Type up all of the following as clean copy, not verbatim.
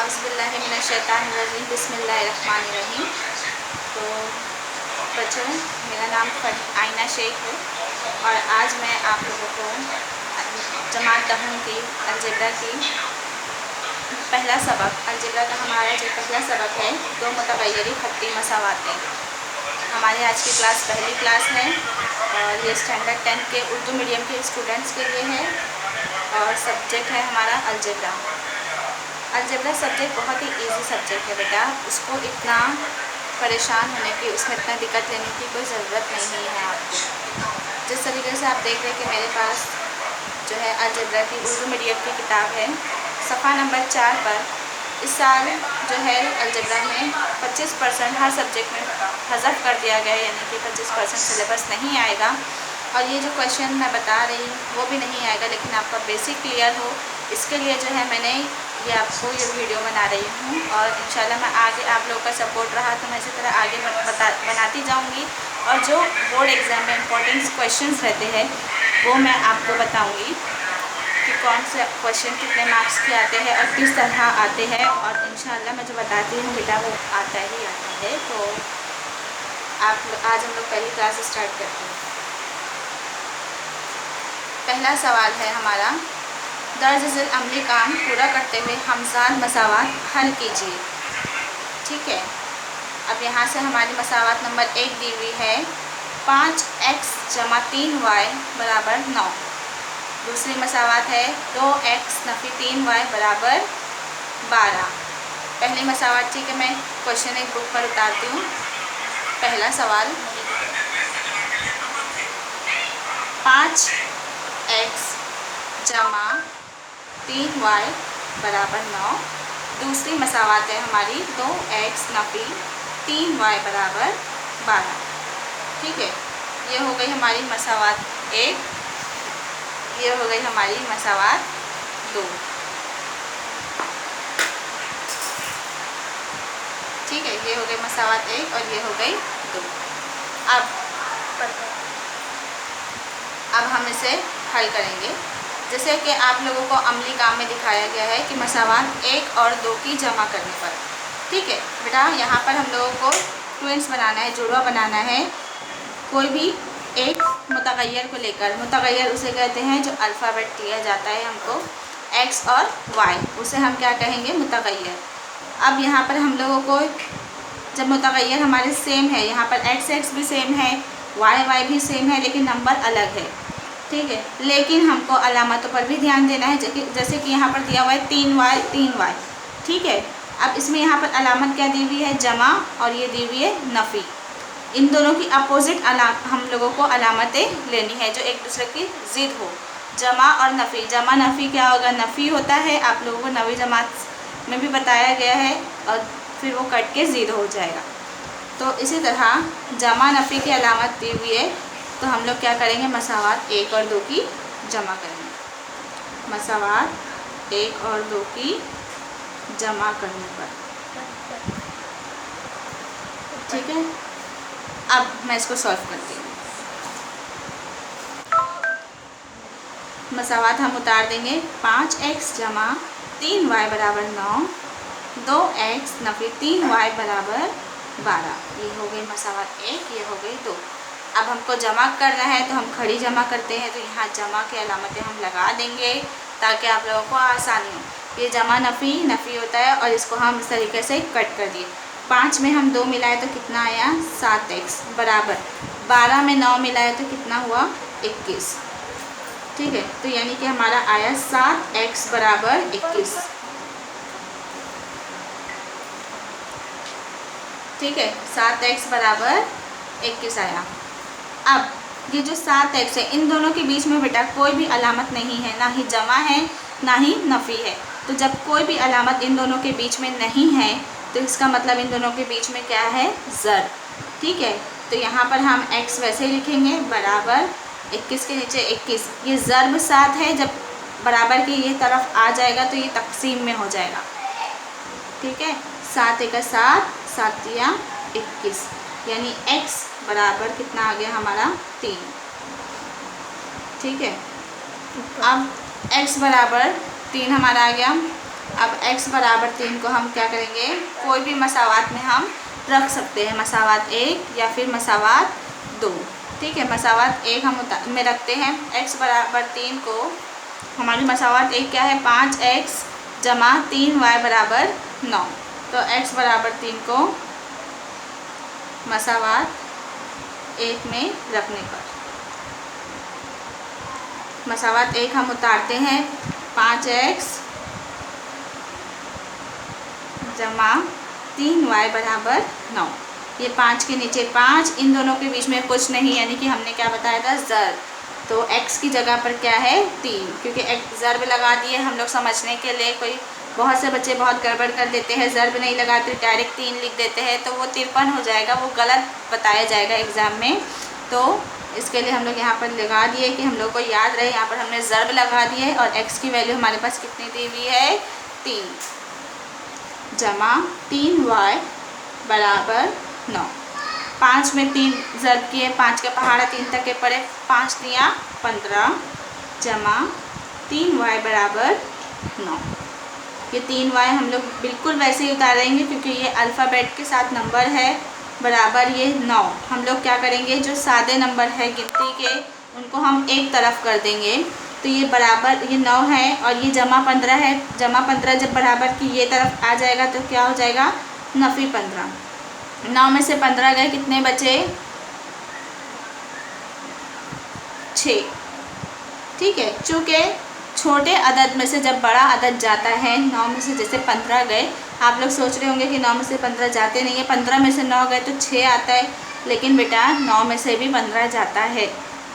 औज़ुबिल्लाहिमिनश्शैतानिर्रजीम बिस्मिल्लाहिर्रहमानिर्रहीम। तो बच्चों, मेरा नाम आइना शेख है और आज मैं आप लोगों को जमात दहम की अलजेब्रा की पहला सबक, अलजेब्रा का हमारा जो पहला सबक है, दो मुतग़य्यरी खत्ती मसावातें। हमारी आज की क्लास पहली क्लास है और ये स्टैंडर्ड 10 के उर्दू मीडियम के स्टूडेंट्स के लिए है और सब्जेक्ट है हमारा अलजेब्रा। अलजेब्रा सब्जेक्ट बहुत ही इजी सब्जेक्ट है बेटा, उसको इतना परेशान होने की, उसमें इतना दिक्कत लेने की कोई ज़रूरत नहीं है आपको। जिस तरीके से आप देख रहे हैं कि मेरे पास जो है अलजेब्रा की उर्दू मीडियम की किताब है, सफ़ा नंबर 4 पर इस साल जो है अलजेब्रा में 25% हर सब्जेक्ट में हज़फ कर दिया गया है, यानी कि 25% सिलेबस नहीं आएगा और ये जो क्वेश्चन मैं बता रही हूँ वो भी नहीं आएगा, लेकिन आपका बेसिक क्लियर हो इसके लिए जो है मैंने ये आपको ये वीडियो बना रही हूँ और इंशाल्लाह मैं आगे आप लोगों का सपोर्ट रहा तो मैं इसी तरह आगे बनाती जाऊँगी और जो बोर्ड एग्ज़ाम में इम्पोर्टेंट क्वेश्चंस रहते हैं वो मैं आपको बताऊँगी कि कौन से क्वेश्चन कितने मार्क्स के आते हैं और किस तरह आते हैं और इंशाल्लाह मैं जो बताती हूँ बेटा वो आता ही आता है। तो आज हम लोग पहली क्लास स्टार्ट करते हैं। पहला सवाल है हमारा, दर्ज ज़िल अमली काम पूरा करते हुए हमज़ान मसावात हल कीजिए। ठीक है, अब यहाँ से हमारी मसावात नंबर 1 दी हुई है 5x = 3y = 9। दूसरी मसावात है 2x - 3y = 12। पहली मसावात, ठीक है, मैं क्वेश्चन एक बुक पर उतारती हूँ। पहला सवाल, 5x = 3y = 9। दूसरी मसावात है हमारी 2x - 3y = 12। ठीक है, ये हो गई हमारी मसावात 1, ये हो गई हमारी मसावात 2। ठीक है, ये हो गई मसावात 1 और ये हो गई 2। अब हम इसे हल करेंगे। जैसे कि आप लोगों को अमली काम में दिखाया गया है कि मसावात 1 और 2 की जमा करने पर। ठीक है बेटा, यहाँ पर हम लोगों को ट्विंस बनाना है, जुड़वा बनाना है कोई भी एक मुतग़य्यर को लेकर। मुतग़य्यर उसे कहते हैं जो अल्फ़ाबेट दिया जाता है हमको x और y, उसे हम क्या कहेंगे, मुतग़य्यर। अब यहाँ पर हम लोगों को जब मुतग़य्यर हमारे सेम है, यहाँ पर x भी सेम है, y भी सेम है, लेकिन नंबर अलग है। ठीक है, लेकिन हमको अलामतों पर भी ध्यान देना है, जैसे कि यहाँ पर दिया हुआ है 3y। ठीक है, अब इसमें यहाँ पर अलामत क्या दी हुई है, जमा, और ये दी हुई है नफ़ी। इन दोनों की अपोजिट हम लोगों को अलामतें लेनी है जो एक दूसरे की ज़िद हो। जमा और नफ़ी, जमा नफ़ी क्या होगा, नफ़ी होता है, आप लोगों को 9वीं जमात में भी बताया गया है और फिर वो कट के ज़िद हो जाएगा। तो इसी तरह जमा नफ़ी की अलामत दी हुई है, तो हम लोग क्या करेंगे, मसावात 1 और 2 की जमा करेंगे। मसावात 1 और 2 की जमा करने पर। ठीक है, अब मैं इसको सॉल्व करती हूँ। मसावात हम उतार देंगे, 5x = 3y = 9, 2x - 3y = 12। ये हो गई मसावात 1, ये हो गई 2। अब हमको जमा करना है तो हम खड़ी जमा करते हैं, तो यहाँ जमा की अलामतें हम लगा देंगे ताकि आप लोगों को आसानी हो। ये जमा नफ़ी होता है और इसको हम इस तरीके से कट कर दिए। 5 में हम 2 मिलाए तो कितना आया, 7x = 12 में 9 मिलाए तो कितना हुआ, 21। ठीक है, तो यानी कि हमारा आया 7x = 21। ठीक है, 7x = 21 आया। अब ये जो 7x है, इन दोनों के बीच में बेटा कोई भी अलामत नहीं है, ना ही जमा है ना ही नफ़ी है। तो जब कोई भी अलामत इन दोनों के बीच में नहीं है तो इसका मतलब इन दोनों के बीच में क्या है, ज़र। ठीक है, तो यहाँ पर हम x वैसे ही लिखेंगे, बराबर 21 के नीचे 21। ये ज़र्ब 7 है, जब बराबर की ये तरफ आ जाएगा तो ये तकसीम में हो जाएगा। ठीक है, 7 × 7, 7 × 21, यानी x बराबर कितना आ गया हमारा, 3। ठीक है, अब x बराबर 3 हमारा आ गया। अब x बराबर 3 को हम क्या करेंगे, कोई भी मसावात में हम रख सकते हैं, मसावात 1 या फिर मसावात 2। ठीक है, मसावात 1 हम में रखते हैं। x बराबर 3 को हमारी मसावात 1 क्या है, 5x जमा 3y बराबर 9। तो x बराबर 3 को मसावात 1 में रखने पर मसावात 1 हम उतारते हैं, 5x जमा 3y बराबर 9। ये 5 के नीचे 5, इन दोनों के बीच में कुछ नहीं, यानी कि हमने क्या बताया था, ज़र। तो x की जगह पर क्या है, 3, क्योंकि ज़र्ब लगा दिए हम लोग समझने के लिए। कोई बहुत से बच्चे बहुत गड़बड़ कर देते हैं, ज़र्ब नहीं लगाते, डायरेक्ट 3 लिख देते हैं, तो वो 53 हो जाएगा, वो गलत बताया जाएगा एग्ज़ाम में। तो इसके लिए हम लोग यहाँ पर लगा दिए कि हम लोग को याद रहे। यहाँ पर हमने ज़र्ब लगा दिए और x की वैल्यू हमारे पास कितनी दी हुई है, 3 जमा 3y बराबर 9। 5 में 3 ज़र्ब किए, 5 के पहाड़ा 3 तक के पड़े, 5 दिया 15 जमा 3y बराबर 9। ये 3y हम लोग बिल्कुल वैसे ही उतारेंगे क्योंकि ये अल्फ़ाबेट के साथ नंबर है, बराबर ये 9। हम लोग क्या करेंगे, जो सादे नंबर है गिनती के उनको हम एक तरफ कर देंगे। तो ये बराबर, ये 9 है और ये जमा 15 है। जमा 15 जब बराबर की ये तरफ आ जाएगा तो क्या हो जाएगा, नफ़ी 15। 9 में से 15 गए, कितने बचे, 6। ठीक है, चूँकि छोटे अदद में से जब बड़ा अदद जाता है, 9 में से जैसे 15 गए, आप लोग सोच रहे होंगे कि 9 में से 15 जाते नहीं है, 15 में से 9 गए तो 6 आता है, लेकिन बेटा 9 में से भी 15 जाता है।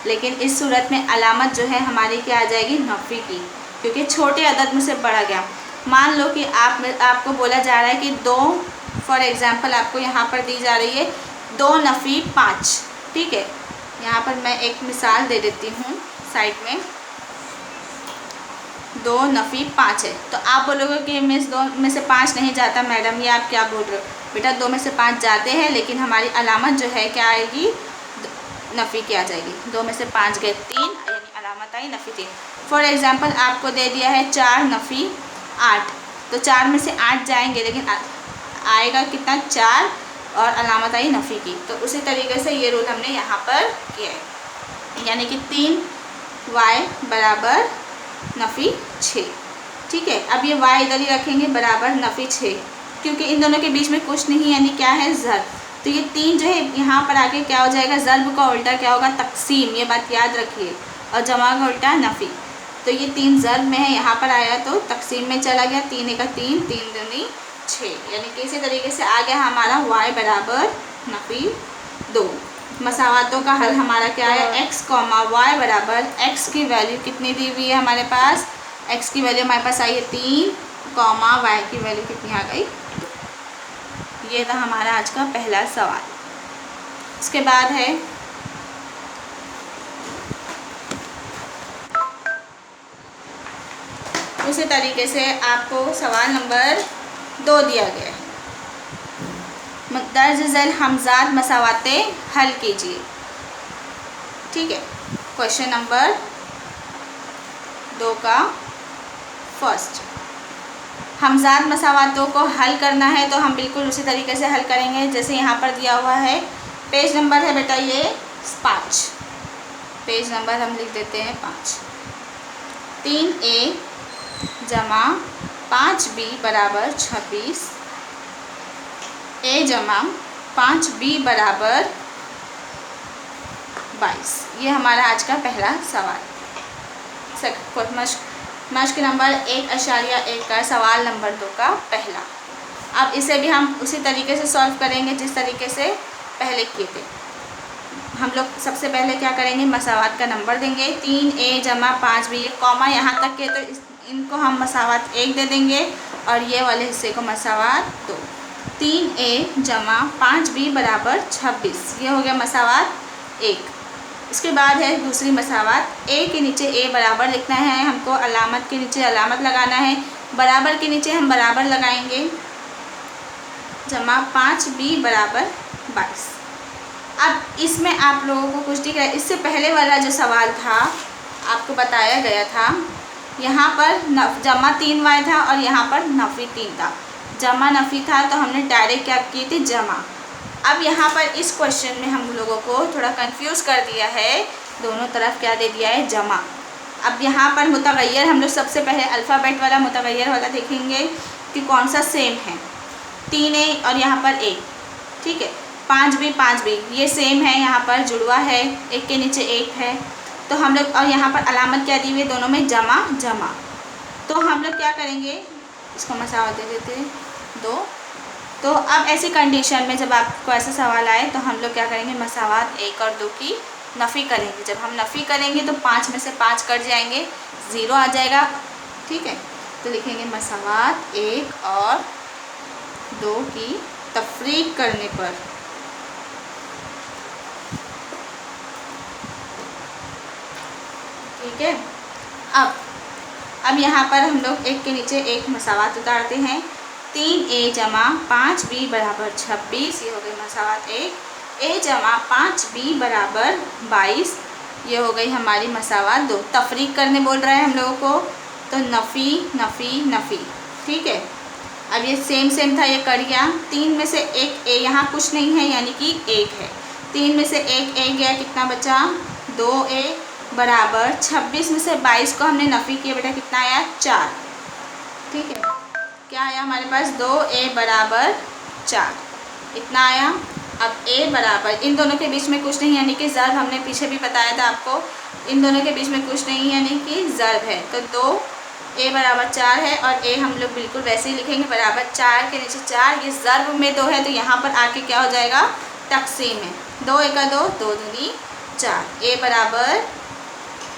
लेकिन इस सूरत में अलामत जो है हमारी क्या आ जाएगी, नफ़ी की, क्योंकि छोटे अदद में से बढ़ा गया। मान लो कि आपको बोला जा रहा है कि 2, फॉर एग्ज़ाम्पल आपको यहाँ पर दी जा रही है 2 नफ़ी 5। ठीक है, यहाँ पर मैं एक मिसाल दे देती हूँ साइड में, 2 नफ़ी 5 है। तो आप बोलोगे कि मिस 2 में से 5 नहीं जाता मैडम, ये आप क्या बोल रहे हो। बेटा 2 में से 5 जाते हैं, लेकिन हमारी अलामत जो है क्या आएगी, नफ़ी की आ जाएगी। 2 में से 5 गए 3, यानी अलामत आई नफ़ी 3। फॉर एग्ज़ाम्पल आपको दे दिया है 4 नफ़ी 8, तो 4 में से 8 जाएंगे, लेकिन आएगा कितना, 4, और अलामत आई नफ़ी की। तो उसी तरीके से ये रूल हमने यहाँ पर किया है, यानी कि 3y बराबर नफ़ी 6। ठीक है, अब ये y इधर ही रखेंगे, बराबर नफ़ी 6, क्योंकि इन दोनों के बीच में कुछ नहीं, यानी क्या है, ज़र्ब। तो ये 3 जो है यहाँ पर आके क्या हो जाएगा, ज़र्ब का उल्टा क्या होगा, तकसीम, ये बात याद रखिए, और जमा का उल्टा नफ़ी। तो ये 3 ज़र्ब में है, यहाँ पर आया तो तकसीम में चला गया, 3 का 3, 3 दूनी 6, यानी कि इसी तरीके से आ गया हमारा y बराबर नफ़ी 2। मसावातों का हल हमारा क्या है, x, y बराबर x की वैल्यू कितनी दी हुई है हमारे पास, x की वैल्यू हमारे पास आई है 3, y की वैल्यू कितनी आ गई, 2। ये था हमारा आज का पहला सवाल। इसके बाद है उसी तरीके से आपको सवाल नंबर 2 दिया गया है, दर्ज झैल हमज़ात मसावातें हल कीजिए। ठीक है, क्वेश्चन नंबर 2 का फर्स्ट, हमज़ात मसावातों को हल करना है तो हम बिल्कुल उसी तरीके से हल करेंगे जैसे यहाँ पर दिया हुआ है। पेज नंबर है बेटा ये 5, पेज नंबर हम लिख देते हैं 5। 3a जमा 5b बराबर 26, a जमा 5b बराबर 22। ये हमारा आज का पहला सवाल। मश्क नंबर 1.1 का सवाल नंबर 2 का पहला। अब इसे भी हम उसी तरीके से सॉल्व करेंगे जिस तरीके से पहले किए थे। हम लोग सबसे पहले क्या करेंगे, मसावात का नंबर देंगे, 3a जमा 5b, ये कॉमा यहाँ तक के, तो इनको हम मसावात 1 दे देंगे और ये वाले हिस्से को मसावात 2। 3a जमा 5b बराबर 26, ये हो गया मसावात 1। इसके बाद है दूसरी मसावात, a के नीचे a बराबर लिखना है हमको, अलामत के नीचे अलामत लगाना है, बराबर के नीचे हम बराबर लगाएंगे, जमा 5b बराबर 22। अब इसमें आप लोगों को कुछ दिख रहा है, इससे पहले वाला जो सवाल था आपको बताया गया था यहाँ पर जमा 3y था और यहाँ पर नफ़ी 3 था। जमा नफ़ी था तो हमने डायरेक्ट क्या की थी, जमा। अब यहाँ पर इस क्वेश्चन में हम लोगों को थोड़ा कंफ्यूज कर दिया है, दोनों तरफ क्या दे दिया है, जमा। अब यहाँ पर मुतगय्यर हम लोग सबसे पहले अल्फ़ाबेट वाला मुतगय्यर वाला देखेंगे कि कौन सा सेम है। 3a और यहाँ पर a, ठीक है। 5b ये सेम है, यहाँ पर जुड़वा है, एक के नीचे एक है। तो हम लोग, और यहाँ पर अलामत क्या दी हुई है, दोनों में जमा जमा। तो हम लोग क्या करेंगे, इसको मसावत दे देते 2। तो अब ऐसी कंडीशन में जब आपको ऐसा सवाल आए तो हम लोग क्या करेंगे, मसावत 1 और 2 की नफ़ी करेंगे। जब हम नफ़ी करेंगे तो 5 में से 5 कट जाएंगे, 0 आ जाएगा, ठीक है। तो लिखेंगे मसावत 1 और 2 की तफरीक करने पर, ठीक है। अब यहाँ पर हम लोग एक के नीचे एक मसावत उतारते हैं। 3a जमा 5b बराबर 26, ये हो गई मसावत 1। a जमा 5b बराबर 22, ये हो गई हमारी मसावत 2। तफरीक करने बोल रहा है हम लोगों को, तो नफ़ी नफ़ी नफ़ी, ठीक है। अब ये सेम था, ये कट गया। 3 में से एक a, यहाँ कुछ नहीं है यानी कि 1 है। 3 में से एक a गया, कितना बचा, 2a बराबर 26 में से 22 को हमने नफ़ी किया, बेटा कितना आया, 4, ठीक है। क्या आया हमारे पास, 2a बराबर 4, इतना आया। अब a बराबर, इन दोनों के बीच में कुछ नहीं यानी कि ज़र्ब, हमने पीछे भी बताया था आपको, इन दोनों के बीच में कुछ नहीं यानी कि ज़र्ब है। तो 2a बराबर 4 है और a हम लोग बिल्कुल वैसे ही लिखेंगे, बराबर 4 के नीचे 4, ये ज़र्ब में 2 है तो यहाँ पर आके क्या हो जाएगा, तकसीम है। 2 एका 2, 2 दूनी 4, a बराबर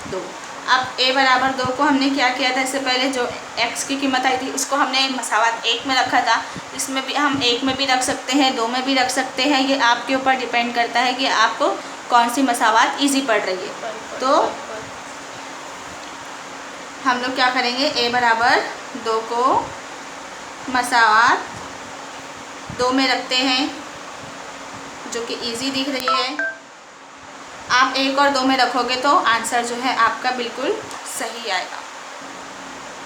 2। अब a बराबर 2 को हमने क्या किया था, इससे पहले जो x की कीमत आई थी इसको हमने मसावत 1 में रखा था। इसमें भी हम 1 में भी रख सकते हैं, 2 में भी रख सकते हैं, ये आपके ऊपर डिपेंड करता है कि आपको कौन सी मसावत ईजी पड़ रही है। तो हम लोग क्या करेंगे, a बराबर 2 को मसावत 2 में रखते हैं, जो कि ईजी दिख रही है। आप 1 और 2 में रखोगे तो आंसर जो है आपका बिल्कुल सही आएगा,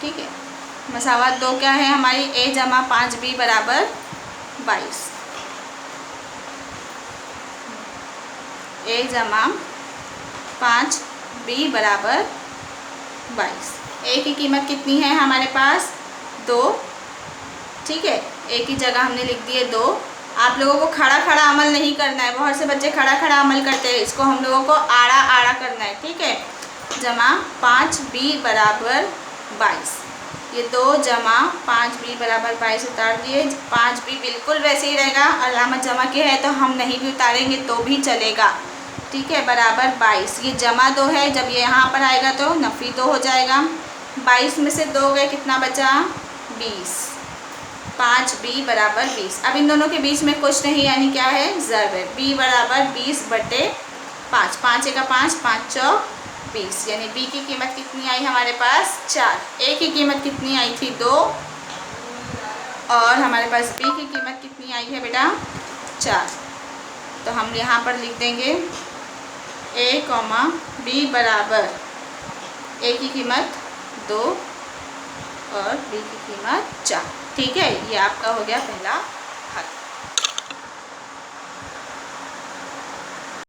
ठीक है। मसावत 2 क्या है हमारी, a जमा 5b बराबर 22, a जमा 5b बराबर 22। a की कीमत कितनी है हमारे पास, 2, ठीक है। a की जगह हमने लिख दिए 2। आप लोगों को खड़ा खड़ा अमल नहीं करना है, बहुत से बच्चे खड़ा खड़ा अमल करते हैं, इसको हम लोगों को आड़ा आड़ा करना है, ठीक है। जमा 5b बराबर 22, ये 2 जमा 5b बराबर 22 उतार दिए। 5b बिल्कुल वैसे ही रहेगा, अलामत जमा के है तो हम नहीं भी उतारेंगे तो भी चलेगा, ठीक है। बराबर 22, ये जमा 2 है, जब ये यहाँ पर आएगा तो नफ़ी 2 हो जाएगा। 22 में से 2 गए, कितना बचा, 20, 5b बराबर 20। अब इन दोनों के बीच में कुछ नहीं यानी क्या है, ज़र्ब है। b बराबर 20 बटे 5, 5 एका 5, 5 चौक 20, यानी b की कीमत कितनी आई हमारे पास, 4। a की कीमत कितनी आई थी, 2, और हमारे पास b की कीमत कितनी आई है बेटा, 4। तो हम यहाँ पर लिख देंगे a, b बराबर a की कीमत 2 और b की कीमत 4, ठीक है। ये आपका हो गया पहला